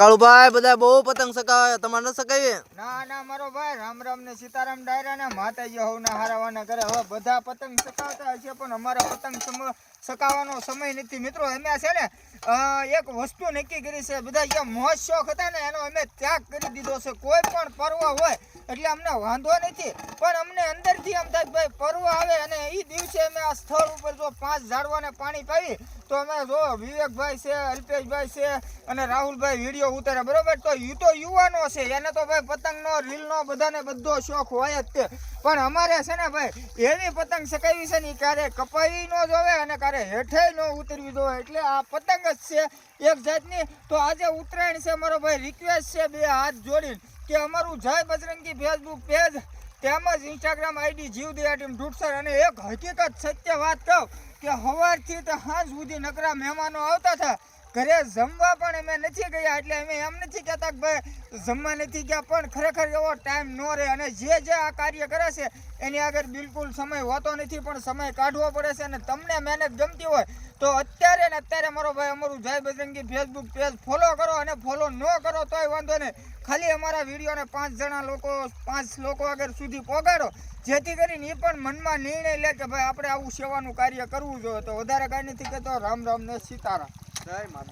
કાળુભાઈ બધા બહુ પતંગ સકાવે, તમારે ન સકાવી? ના ના મારો ભાઈ રામ રામ ને સીતારામ ડાયરા ને માતાજી હવના હારાવાના કરે. હવે બધા પતંગ સકાવતા હશે પણ અમારા પતંગ સકાવવાનો સમય નથી મિત્રો. અમે છે ને એક વસ્તુ નક્કી કરી છે, બધા જે મોજ શોખ હતા ને એનો અમે ત્યાગ કરી દીધો છે. કોઈ પણ પર્વ હોય એટલે અમને વાંધો નથી, પણ અમને અંદરથી એમ થાય ભાઈ પર્વ આવે અને એ દિવસે અમે આ સ્થળ ઉપર જો 5 ઝાડવાને પાણી પાવી તો અમે જો વિવેકભાઈ છે, અલ્પેશભાઈ છે અને રાહુલભાઈ વિડીયો ઉતારે બરોબર. તો એ તો યુવાનો છે, એને તો ભાઈ પતંગનો રીલનો બધાને બધો શોખ હોય જ તે. પણ અમારે છે ને ભાઈ એવી પતંગ સકાવી છે ને ક્યારે કપાવી ન જોવે અને ક્યારે હેઠે ન ઉતરવી જોવે. એટલે આ પતંગ જ છે એક જાતની. તો આજે ઉત્તરાયણ છે મારો ભાઈ, રિક્વેસ્ટ છે બે હાથ જોડીને કે અમારું જય બજરંગી ફેસબુક પેજ તેમજ ઇન્સ્ટાગ્રામ આઈડી જીવદયા ટીમ ઢૂંઢસર. અને એક હકીકત સત્ય વાત કહું કે સવારથી તો સાંજ સુધી નકરા મહેમાનો આવતા હતા, ઘરે જમવા પણ અમે નથી ગયા. એટલે અમે એમ નથી કહેતા કે ભાઈ જમવા નથી ગયા, પણ ખરેખર એવો ટાઈમ ન રહે. અને જે આ કાર્ય કરે છે એની આગળ બિલકુલ સમય હોતો નથી, પણ સમય કાઢવો પડે છે. અને તમને મહેનત ગમતી હોય તો અત્યારે ને અત્યારે મારો ભાઈ અમારું જય બજરંગી ફેસબુક પેજ ફોલો કરો, અને ફોલો ન કરો તોય વાંધો નહીં, ખાલી અમારા વિડીયોને 5 લોકો આગળ સુધી પહોંચાડો, જેથી કરીને એ પણ મનમાં નિર્ણય લે કે ભાઈ આપણે આવું સેવાનું કાર્ય કરવું જોઈએ. તો વધારે કાંઈ નથી કહેતો. રામ રામ ને સીતારામ. જય માતા.